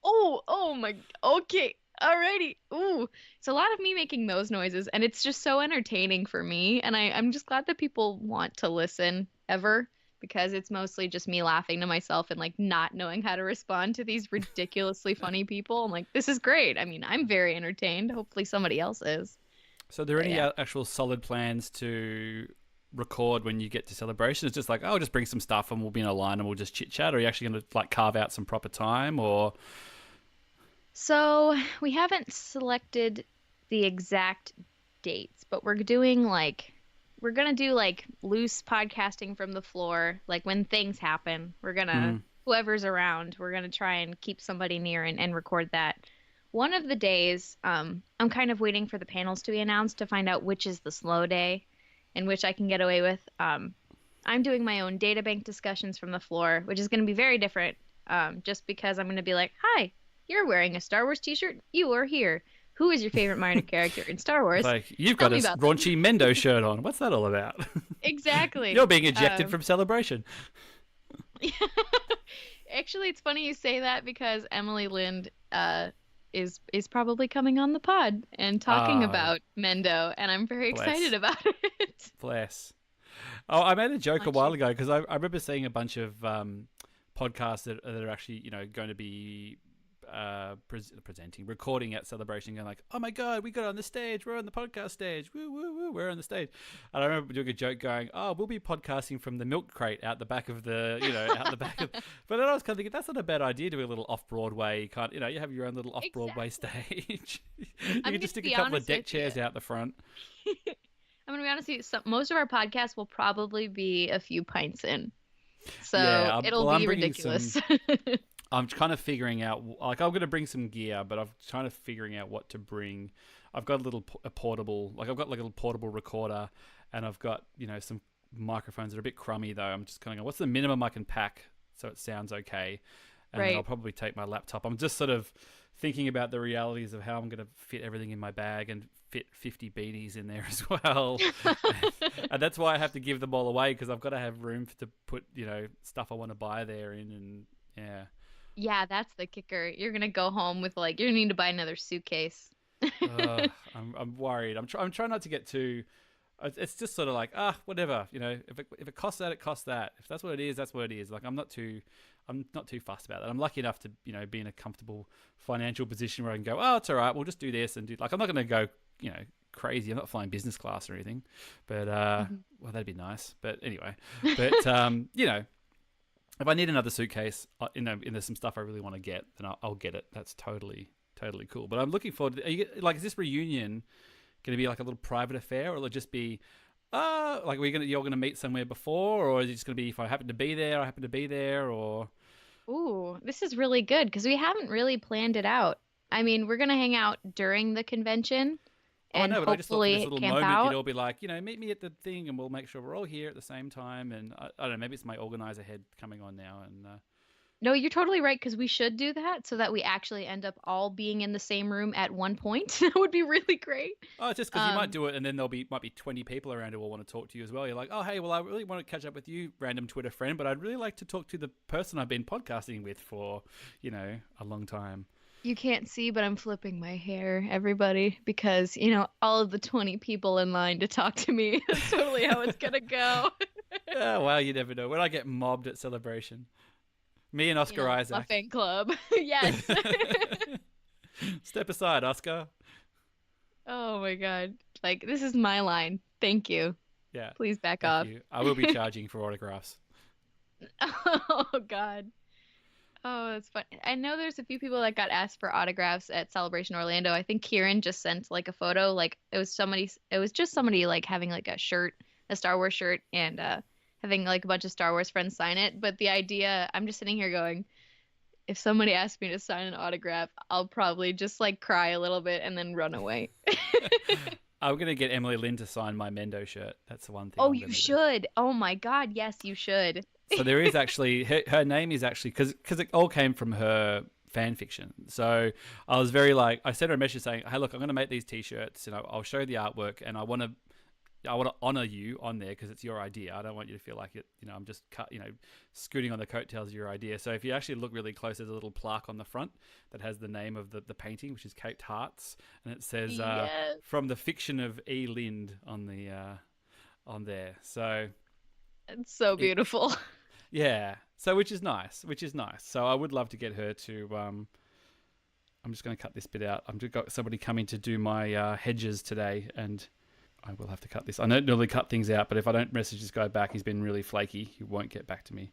"Oh my, okay. Alrighty. Ooh." It's a lot of me making those noises and it's just so entertaining for me and I'm just glad that people want to listen ever because it's mostly just me laughing to myself and like not knowing how to respond to these ridiculously funny people. I'm like, this is great. I mean, I'm very entertained. Hopefully somebody else is. So, are there any Yeah. actual solid plans to record when you get to Celebration? It's just like, oh, just bring some stuff and we'll be in a line and we'll just chit chat. Or are you actually going to like carve out some proper time? Or So we haven't selected the exact dates, but we're gonna do like loose podcasting from the floor, like when things happen. We're gonna Mhm. whoever's around, we're gonna try and keep somebody near and record that. One of the days, I'm kind of waiting for the panels to be announced to find out which is the slow day and which I can get away with. I'm doing my own databank discussions from the floor, which is going to be very different just because I'm going to be like, hi, you're wearing a Star Wars t-shirt. You are here. Who is your favorite minor character in Star It's Wars? like, you've Tell got a me about them. raunchy Mendo shirt on. What's that all about? Exactly. You're being ejected from Celebration. Actually, it's funny you say that because Emily Lind is probably coming on the pod and talking Ah, about Mendo, and I'm very excited bless. about it. Bless. Oh, I made a joke a Aren't while you? ago because I remember seeing a bunch of podcasts that are actually going to be presenting, recording at Celebration, going like, "Oh my God, we got on the stage. We're on the podcast stage. Woo woo woo. We're on the stage." And I remember doing a joke going, "Oh, we'll be podcasting from the milk crate out the back of the, out the back of." But then I was kind of thinking that's not a bad idea. Doing a little off Broadway, you have your own little off Broadway Exactly. stage. You I'm could gonna just stick a be couple of honest deck with you. chairs out the front. I'm gonna be honest with you. Most of our podcasts will probably be a few pints in, Yeah, so it'll I'm be bringing some. ridiculous. I'm kind of figuring out, like, I'm going to bring some gear, but I'm trying to figuring out what to bring. I've got a portable, like, I've got like a little portable recorder, and I've got, some microphones that are a bit crummy, though. I'm just kind of going, what's the minimum I can pack so it sounds okay? And then I'll Right. probably take my laptop. I'm just sort of thinking about the realities of how I'm going to fit everything in my bag and fit 50 beanies in there as well. And that's why I have to give them all away because I've got to have room to put, stuff I want to buy there in. And yeah. Yeah, that's the kicker. You're gonna go home with like you need to buy another suitcase. I'm worried. I'm trying not to get too. It's just sort of like whatever. If it costs that, it costs that. If that's what it is, that's what it is. Like I'm not too fussed about that. I'm lucky enough to be in a comfortable financial position where I can go, oh, it's all right. We'll just do this and do like I'm not going to go crazy. I'm not flying business class or anything, but Mhm. well that'd be nice. But anyway, but if I need another suitcase, there's some stuff I really want to get, then I'll get it. That's totally cool. But I'm looking forward to. Is this reunion going to be like a little private affair, or will it just be, like you're gonna meet somewhere before, or is it just gonna be if I happen to be there, I happen to be there, or? Ooh, this is really good because we haven't really planned it out. I mean, we're gonna hang out during the convention Oh, I and know, but I just thought for this hopefully little camp moment, you'd out. all be like, meet me at the thing, and we'll make sure we're all here at the same time. And I don't know, maybe it's my organizer head coming on now, and. No, you're totally right because we should do that so that we actually end up all being in the same room at one point. That would be really great. Oh, it's just because you might Um, do it, and then might be 20 people around who will want to talk to you as well. You're like, oh, hey, well, I really want to catch up with you, random Twitter friend, but I'd really like to talk to the person I've been podcasting with for, a long time. You can't see, but I'm flipping my hair, everybody, because, all of the 20 people in line to talk to me. That's totally how it's gonna go. Oh, well, you never know. When I get mobbed at Celebration, me and Oscar My Isaac. fan club. Yes. Step aside, Oscar. Oh my God. Like, this is my line. Thank you. Yeah, Please back thank off. you. I will be charging for autographs. Oh God. Oh, that's fun. I know there's a few people that got asked for autographs at Celebration Orlando. I think Kieran just sent like a photo, like it was just somebody like having like a shirt, a Star Wars shirt, and having like a bunch of Star Wars friends sign it. But the idea, I'm just sitting here going, if somebody asked me to sign an autograph, I'll probably just like cry a little bit and then run away. I'm gonna get Emily Lynn to sign my Mendo shirt. That's the one thing Oh, I'm you gonna do. should. Oh my God, yes, you should. So there is actually her name is actually because it all came from her fan fiction. So I was very like I sent her a message saying, "Hey, look, I'm going to make these T-shirts. You know, I'll show the artwork, and I want to honor you on there because it's your idea. I don't want you to feel like it. You know, I'm just scooting on the coattails of your idea. So if you actually look really close, there's a little plaque on the front that has the name of the painting, which is Caped Hearts, and it says Yes. from the fiction of E. Lind on the on there. So It's so it, beautiful. yeah. So which is nice. So I would love to get her to. I'm just going to cut this bit out. I've just got somebody coming to do my hedges today, and I will have to cut this. I don't normally cut things out, but if I don't message this guy back, he's been really flaky. He won't get back to me.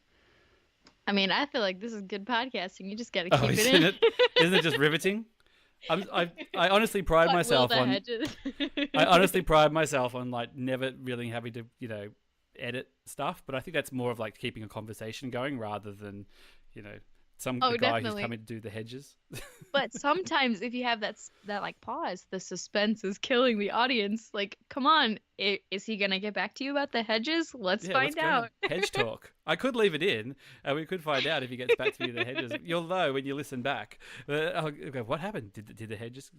I mean, I feel like this is good podcasting. You just got to Oh, keep it isn't in. it? Isn't it just riveting? I honestly pride What will myself the on. hedges? I honestly pride myself on like never really having to edit stuff, but I think that's more of like keeping a conversation going rather than you know Oh, the guy who's definitely. coming to do the hedges. But sometimes if you have that like pause, the suspense is killing the audience. Like, come on, is he gonna get back to you about the hedges? Let's Yeah, what's find going on? out. Hedge talk. I could leave it in, and we could find out if he gets back to me the hedges. You'll know when you listen back. I'll go, what happened? Did the hedges?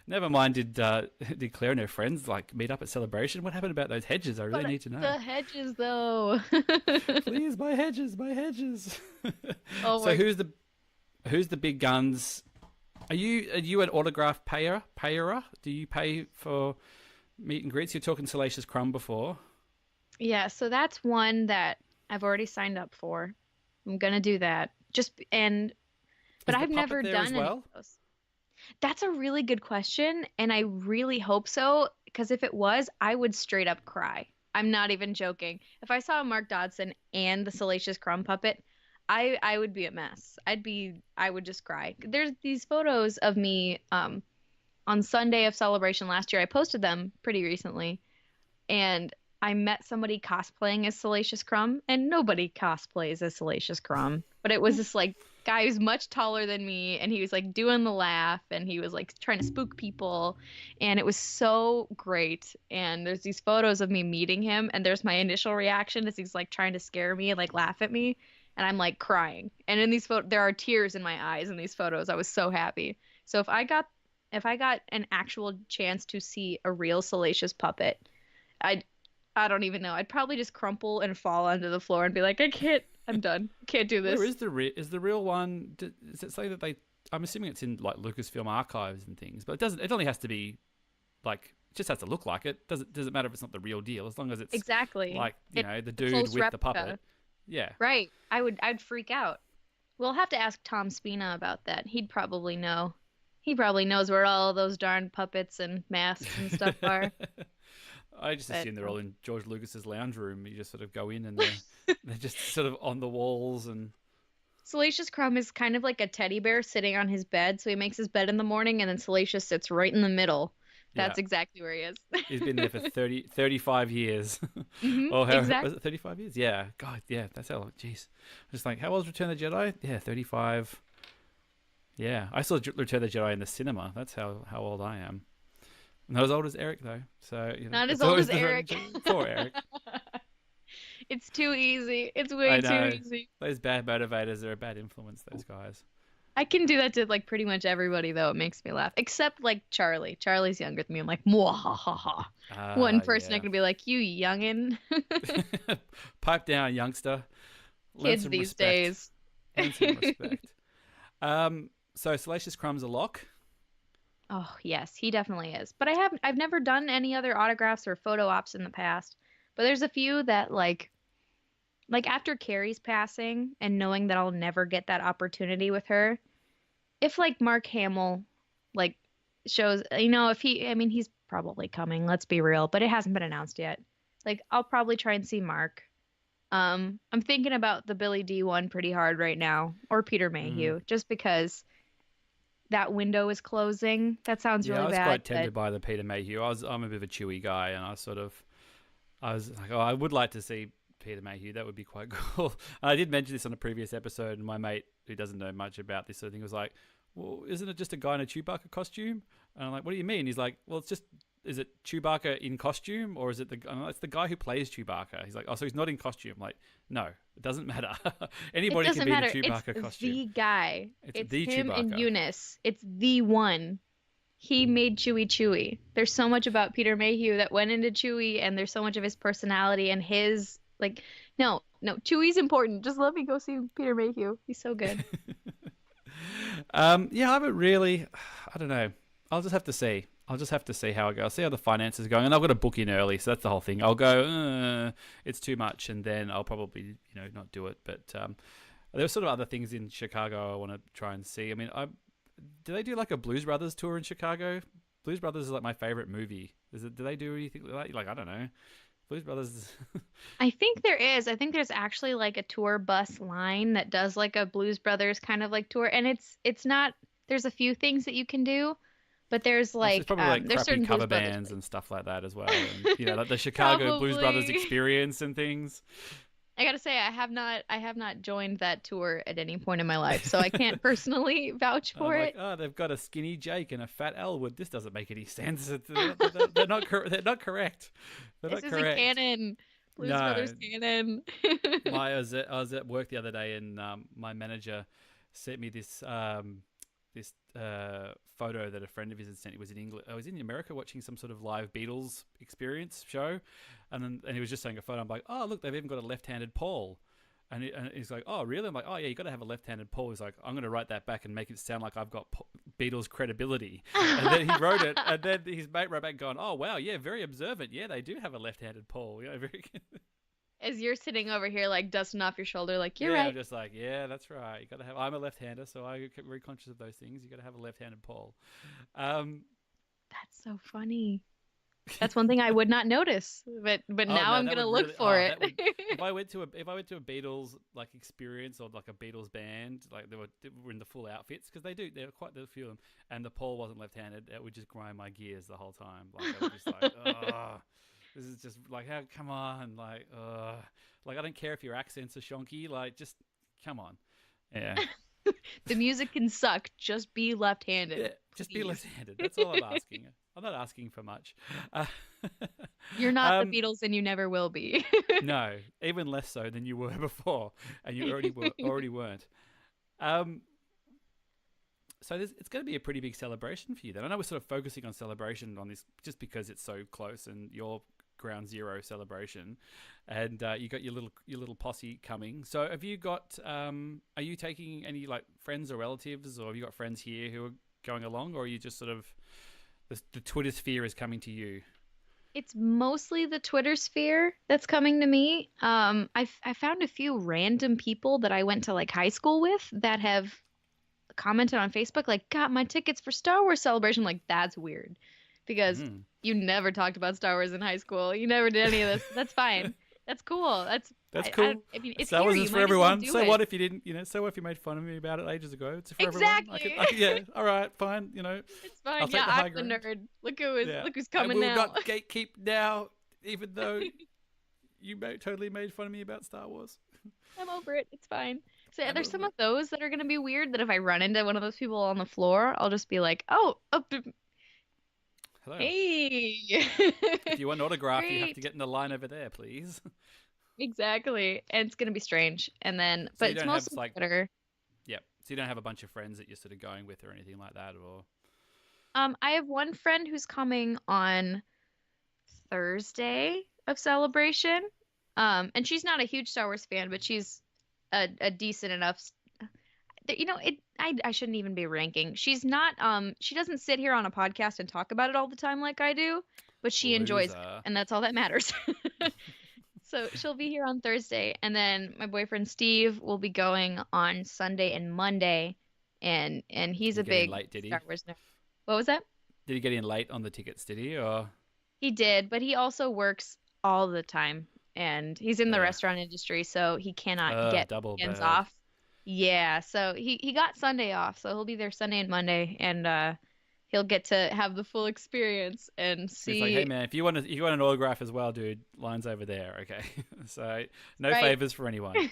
Never mind. Did Claire and her friends like meet up at Celebration? What happened about those hedges? I really But need to know. the hedges, though. Please, my hedges, my hedges. Oh So my. who's the big guns? Are you an autograph payer? Do you pay for meet and greets? You're talking Salacious Crumb before. Yeah, so that's one that I've already signed up for. I'm gonna do that. But Is the I've puppet never there as done any of well? those. That's a really good question, and I really hope so, because if it was, I would straight up cry. I'm not even joking. If I saw Mark Dodson and the Salacious Crumb puppet, I would be a mess. I would just cry. There's these photos of me on Sunday of Celebration last year. I posted them pretty recently, and I met somebody cosplaying as Salacious Crumb, and nobody cosplays as Salacious Crumb. But it was this like guy who's much taller than me, and he was like doing the laugh, and he was like trying to spook people, and it was so great. And there's these photos of me meeting him, and there's my initial reaction as he's like trying to scare me and like laugh at me, and I'm like crying. And in these there are tears in my eyes in these photos. I was so happy. So if I got an actual chance to see a real Salacious puppet, I'd I don't even know. I'd probably just crumple and fall onto the floor and be like, I can't. I'm done. Can't do Where this. is the real one? Does it say that they? I'm assuming it's in like Lucasfilm archives and things, but it doesn't. It only has to be like it just has to look like it. Doesn't matter if it's not the real deal as long as it's Exactly. like It the a dude close with the replica. puppet. Yeah. Right. I'd freak out. We'll have to ask Tom Spina about that. He'd probably know. He probably knows where all those darn puppets and masks and stuff are. I just But assume they're all in George Lucas's lounge room. You just sort of go in and they're just sort of on the walls and Salacious Crumb is kind of like a teddy bear sitting on his bed. So he makes his bed in the morning, and then Salacious sits right in the middle. yeah. That's exactly where he is. He's been there for 35 years. Or how was Exactly. it 35 years? Yeah. God, yeah, that's how long. Jeez. Just like, how old's Return of the Jedi? Yeah, 35. Yeah. I saw Return of the Jedi in the cinema. That's how old I am. Not as old as Eric though. So, Not as it's old always as Eric. Poor Eric. It's too easy. It's I way too know. easy. Those bad motivators are a bad influence, those guys. I can do that to like pretty much everybody though. It makes me laugh. Except like Charlie. Charlie's younger than me. I'm like, mwahaha. One person I Yeah. can be like, you youngin. Pipe down, youngster. Learn Kids some these respect. days. Learn some respect. So Salacious Crumb's a lock. Oh, yes, he definitely is. But I've never done any other autographs or photo ops in the past. But there's a few that like after Carrie's passing and knowing that I'll never get that opportunity with her, if like Mark Hamill like shows, if he, I mean, he's probably coming, let's be real, but it hasn't been announced yet. Like I'll probably try and see Mark. I'm thinking about the Billy D one pretty hard right now, or Peter Mm. Mayhew, just because that window is closing. That sounds Yeah, I really was bad, quite but tempted by the Peter Mayhew. I'm a bit of a Chewy guy, and I was like, oh, I would like to see Peter Mayhew. That would be quite cool. And I did mention this on a previous episode, and my mate, who doesn't know much about this sort of thing, was like, well, isn't it just a guy in a Chewbacca costume? And I'm like, what do you mean? He's like, well, it's just, is it Chewbacca in costume, or is it it's the guy who plays Chewbacca? He's like, oh, so he's not in costume. I'm like, no, it doesn't matter. it Anybody can doesn't be in a matter. It's Chewbacca costume. the guy. It's It's the him and Chewbacca. Eunice. It's the one. He made Chewie Chewie. There's so much about Peter Mayhew that went into Chewie, and there's so much of his personality and his like. No, no, Chewie's important. Just let me go see Peter Mayhew. He's so good. Yeah, I haven't really. I don't know. I'll just have to see. I'll just have to see how it goes. I'll see how the finances are going, and I've got to book in early, so that's the whole thing. I'll go. It's too much, and then I'll probably not do it. But there's sort of other things in Chicago I want to try and see. I mean, do they do like a Blues Brothers tour in Chicago? Blues Brothers is like my favorite movie. Do they do anything like that? Like I don't know. Blues Brothers. I think there is. I think there's actually like a tour bus line that does like a Blues Brothers kind of like tour, and it's not. There's a few things that you can do, but there's It's like probably like there's crappy certain Blues cover Brothers bands places. and stuff like that as well. And like the Chicago Blues Brothers Probably. experience and things. I gotta say, I have not joined that tour at any point in my life, so I can't personally vouch I'm for like, it. oh, they've got a skinny Jake and a fat Elwood. This doesn't make any sense. They're not. They're not correct. They're This not isn't correct. canon. Blues No, Brothers canon. I was at work the other day, and my manager sent me this photo that a friend of his had sent. It was in England. I was in America watching some sort of live Beatles experience show, and he was just showing a photo. I'm like, oh look, they've even got a left-handed Paul. And he's like, oh, really? I'm like, oh, yeah, you got to have a left-handed Paul. He's like, I'm going to write that back and make it sound like I've got Beatles credibility. And then he wrote it, and then his mate wrote back going, oh, wow, yeah, very observant. Yeah, they do have a left-handed Paul. Very As you're sitting over here, like dusting off your shoulder, like you're yeah, right. I'm just like, yeah, that's right. You got to have. I'm a left-hander, so I get very conscious of those things. You got to have a left-handed Paul. Um, That's so funny. That's one thing I would not notice, but oh now no, I'm that gonna would look really. for Oh, it. that would. If I went to a Beatles like experience or like a Beatles band, like they were in the full outfits because there were quite a few of them, and the Paul wasn't left-handed. It would just grind my gears the whole time. Like I was just like, oh, this is just like how come on, like I don't care if your accents are shonky, like just come on, yeah. The music can suck. Just be left-handed, Yeah, just be please. left-handed. That's all I'm asking. I'm not asking for much. Uh, You're not the um, Beatles, and you never will be. no, even less so than you were before, and you already weren't. Um, so it's going to be a pretty big celebration for you. Then I know we're sort of focusing on celebration on this just because it's so close and your ground zero celebration, and you got your little posse coming. So have you got? Are you taking any like friends or relatives, or have you got friends here who are going along, or are you just sort of the Twitter sphere is coming to you? It's mostly the Twitter sphere that's coming to me. I found a few random people that I went to like high school with that have commented on Facebook like, "Got my tickets for Star Wars Celebration." I'm like, that's weird, because Mm. you never talked about Star Wars in high school. You never did any of this. That's fine. That's cool. That's cool. I mean, it's Star here. Wars You is for might as well everyone. do So it. what if you didn't? So what if you made fun of me about it ages ago? It's for everyone. Exactly. Yeah. All right. Fine. It's fine. I'll take Yeah, the high I'm the ground. nerd. Yeah. Look who's I coming will now. not gatekeep now, even though totally made fun of me about Star Wars. I'm over it. It's fine. So yeah, I'm there's some over of those that are gonna be weird that if I run into one of those people on the floor, I'll just be like, Hello. hey. If you want an autograph, you have to Great. get in the line over there, please. Exactly. And it's gonna be strange. And then, So but you it's don't have mostly like, Twitter. yep. So you don't have a bunch of friends that you're sort of going with or anything like that, or I have one friend who's coming on Thursday of Celebration. And she's not a huge Star Wars fan, but she's a decent enough. I shouldn't even be ranking. She's not. She doesn't sit here on a podcast and talk about it all the time like I do, but she enjoys it, loser. and that's all that matters. So she'll be here on Thursday, and then my boyfriend Steve will be going on Sunday and Monday, and he's Did a he get in big late? Did he? Star Wars nerd. What was that? Did he get in late on the tickets? Did he? Or He did, but he also works all the time. and he's in the restaurant industry, so he cannot get double weekends bad. off. Yeah, so he got Sunday off, so he'll be there Sunday and Monday, and he'll get to have the full experience and It's like, hey see. man, if you want an autograph as well, dude, line's over there. Okay, so no Right. favors for anyone.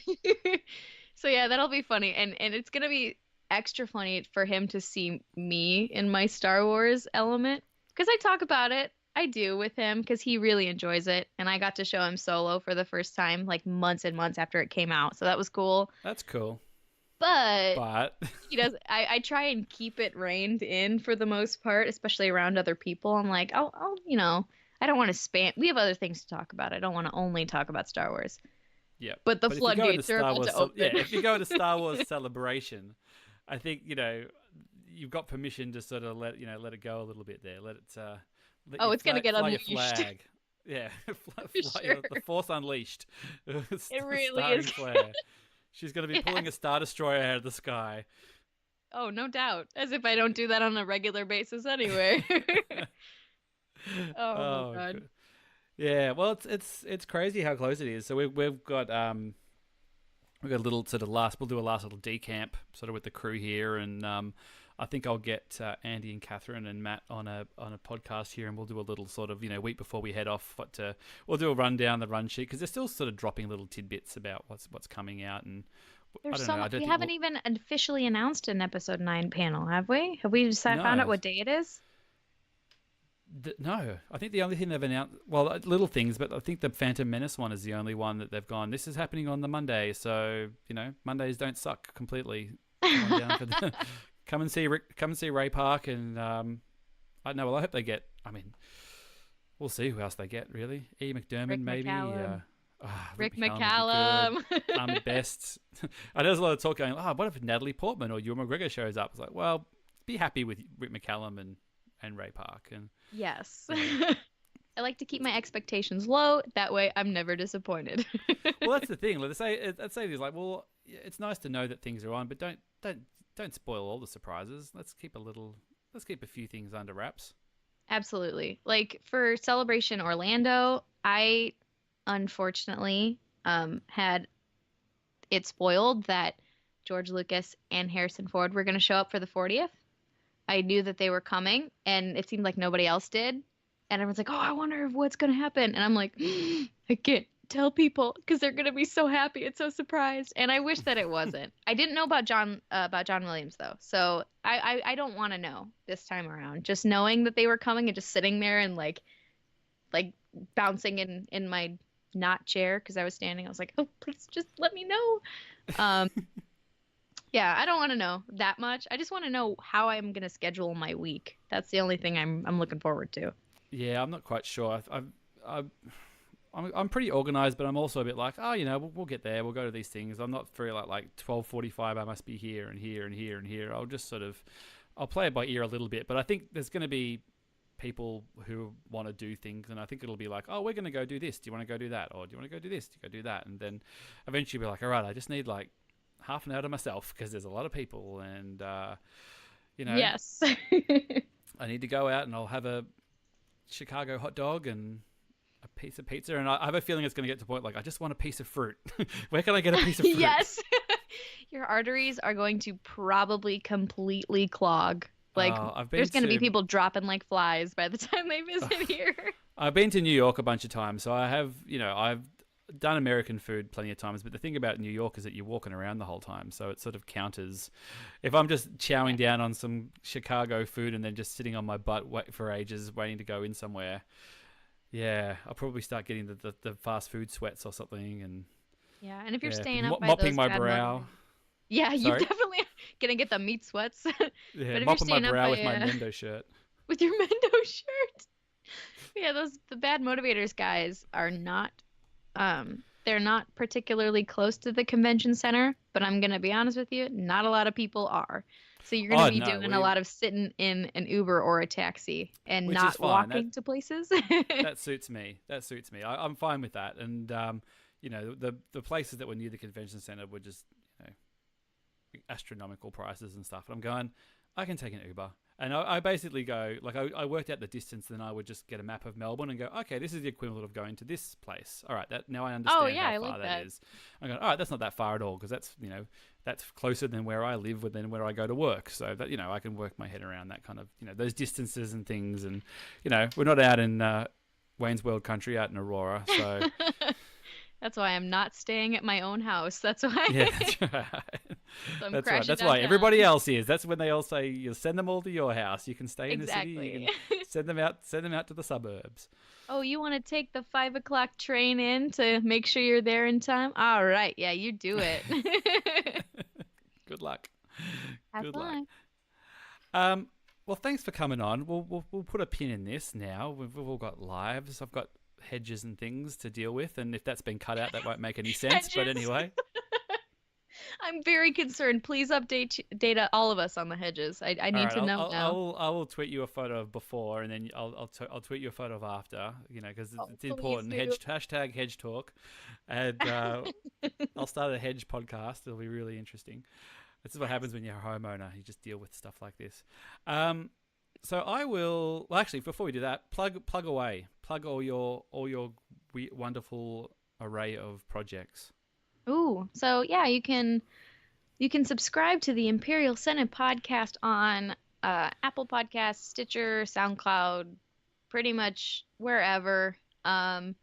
So yeah, that'll be funny, and it's gonna be extra funny for him to see me in my Star Wars element because I talk about it. I do with him because he really enjoys it, and I got to show him Solo for the first time like months and months after it came out, so that was cool. That's cool, But but he does. I try and keep it reined in for the most part, especially around other people. I'm like, I don't want to spam. We have other things to talk about. I don't want to only talk about Star Wars. yeah. But the But if you go into floodgates are Star about Wars, to open. if you go into Star Wars Celebration, I think you've got permission to sort of let it go a little bit there. Let it let Oh, you it's gonna get fly your unleashed. flag. Yeah, For sure. the Force Unleashed, It really starring is. Claire. She's going to be pulling a Yes. Star Destroyer out of the sky. Oh, no doubt. As if I don't do that on a regular basis anyway. Oh my Oh, God. good. Yeah. Well, it's crazy how close it is. So we've got a little sort of last. We'll do a last little decamp sort of with the crew here, and I think I'll get Andy and Catherine and Matt on a podcast here, and we'll do a little sort of week before we head off. We'll do a rundown the run sheet because they're still sort of dropping little tidbits about what's coming out, and I There's don't so know. I much. don't We think haven't even officially announced an episode 9 panel, have we? Have we decided, found out no. what day it is? No, I think the only thing they've announced, well, little things, but I think the Phantom Menace one is the only one that they've gone. This is happening on the Monday, so Mondays don't suck completely. Come on down for the, come and see Ray Park, and I don't know. Well, I hope they get. I mean, we'll see who else they get. Really, E. McDermott Rick maybe. McCallum. Rick Rick McCallum would be good. McCallum. Best. I know there's a lot of talk going. What if Natalie Portman or Ewan McGregor shows up? It's like, well, be happy with Rick McCallum and Ray Park and. Yes. Yeah. I like to keep my expectations low. That way I'm never disappointed. Well, that's the thing. Let's say it's like, well, it's nice to know that things are on, but don't spoil all the surprises. Let's keep a few things under wraps. Absolutely. Like for Celebration Orlando, I unfortunately had it spoiled that George Lucas and Harrison Ford were going to show up for the 40th. I knew that they were coming, and it seemed like nobody else did. And everyone's like, "Oh, I wonder what's gonna happen." And I'm like, I can't tell people because they're gonna be so happy and so surprised. And I wish that it wasn't. I didn't know about John Williams though, so I don't want to know this time around. Just knowing that they were coming and just sitting there and like bouncing in my not chair because I was standing. I was like, "Oh, please just let me know." Um, Yeah, I don't want to know that much. I just want to know how I'm gonna schedule my week. That's the only thing I'm looking forward to. Yeah, I'm not quite sure. I'm pretty organized, but I'm also a bit like, we'll get there. We'll go to these things. I'm not very like 12:45. I must be here and here and here and here. I'll play it by ear a little bit. But I think there's going to be people who want to do things, and I think it'll be like, oh, we're going to go do this. Do you want to go do that? Or do you want to go do this? Do you go do that? And then eventually be like, all right, I just need like half an hour to myself because there's a lot of people, and Yes. I need to go out and I'll have a Chicago hot dog and a piece of pizza, and I have a feeling it's going to get to the point like I just want a piece of fruit. Where can I get a piece of fruit? Yes. Your arteries are going to probably completely clog. Like there's going to be people dropping like flies by the time they visit here. I've been to New York a bunch of times, so I've done American food plenty of times, but the thing about New York is that you're walking around the whole time, so it sort of counters. If I'm just chowing down on some Chicago food and then just sitting on my butt for ages waiting to go in somewhere, yeah, I'll probably start getting the fast food sweats or something, and Yeah, and if you're staying up by mopping those my bad brow. yeah, you Sorry? definitely gonna get the meat sweats. Yeah, But if you're mopping my staying up brow by with my Mendo shirt. with your Mendo shirt. Yeah, the bad motivators guys are not they're not particularly close to the convention center, but I'm gonna be honest with you, not a lot of people are. So you're gonna be doing a lot of sitting in an Uber or a taxi and Which is not fine. walking to places. That suits me. I'm fine with that. And the places that were near the convention center were just astronomical prices and stuff. And I'm going, I can take an Uber. And I basically go, like, I worked out the distance, then I would just get a map of Melbourne and go, okay, this is the equivalent of going to this place. All right, now I understand how far that is. I go, all right, that's not that far at all, because that's, that's closer than where I live than where I go to work. So that, I can work my head around that kind of, those distances and things. And, we're not out in Wayne's World country, out in Aurora. So that's why I'm not staying at my own house. That's why. Yeah, that's right. So that's right. That's why everybody else is. That's when they all say, you send them all to your house. You can stay in the city. You can send them out to the suburbs. Oh, you want to take the 5 o'clock train in to make sure you're there in time? All right. Yeah, you do it. Good luck. Have fun. Luck. Well, thanks for coming on. We'll put a pin in this now. We've all got lives. I've got hedges and things to deal with, and if that's been cut out, that won't make any sense. But anyway, I'm very concerned. Please update data all of us on the hedges. I need to know now. I will tweet you a photo of before, and then I'll tweet you a photo of after. Because it's important. Hashtag hedge talk, and I'll start a hedge podcast. It'll be really interesting. This is what happens when you're a homeowner. You just deal with stuff like this. So I will. Well, actually, before we do that, plug away. Plug all your wonderful array of projects. Ooh, so yeah, you can subscribe to the Imperial Senate podcast on Apple Podcasts, Stitcher, SoundCloud, pretty much wherever. And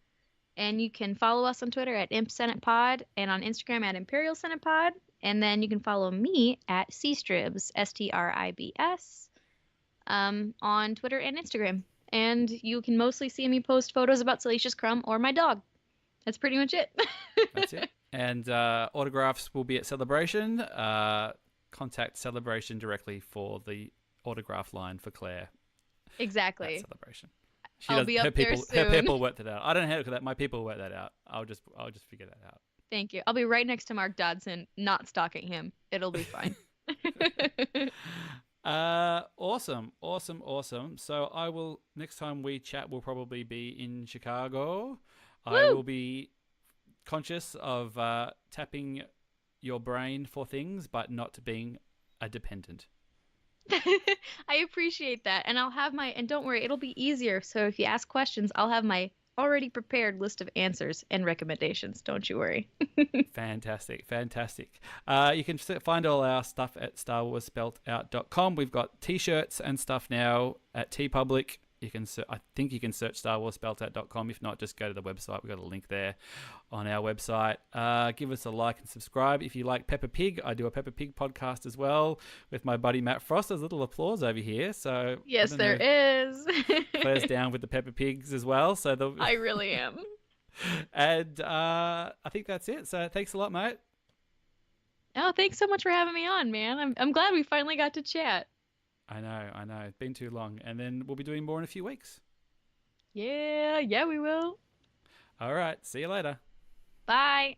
you can follow us on Twitter at Imp Senate Pod and on Instagram at Imperial Senate Pod. And then you can follow me at Stribs, Stribs, on Twitter and Instagram. And you can mostly see me post photos about Salacious Crumb or my dog. That's pretty much it. That's it. And autographs will be at Celebration. Contact Celebration directly for the autograph line for Claire. Exactly. At Celebration. I'll be up there soon. Her people worked it out. I don't know how that. My people worked that out. I'll just figure that out. Thank you. I'll be right next to Mark Dodson, not stalking him. It'll be fine. Awesome. So I will, next time we chat, we'll probably be in Chicago. Woo! I will be conscious of tapping your brain for things, but not being a dependent. I appreciate that. And and don't worry, it'll be easier. So if you ask questions, I'll have my already prepared list of answers and recommendations. Don't you worry. Fantastic. You can find all our stuff at StarWarsSpeltOut.com. We've got t-shirts and stuff now at TeePublic. I think you can search StarWarsSpeltOut.com. If not, just go to the website. We've got a link there on our website. Give us a like and subscribe. If you like Peppa Pig, I do a Peppa Pig podcast as well with my buddy Matt Frost. There's a little applause over here. So yes, there is. Claire's down with the Peppa Pigs as well. So I really am. And I think that's it. So thanks a lot, mate. Oh, thanks so much for having me on, man. I'm glad we finally got to chat. I know. It's been too long. And then we'll be doing more in a few weeks. Yeah, we will. All right. See you later. Bye.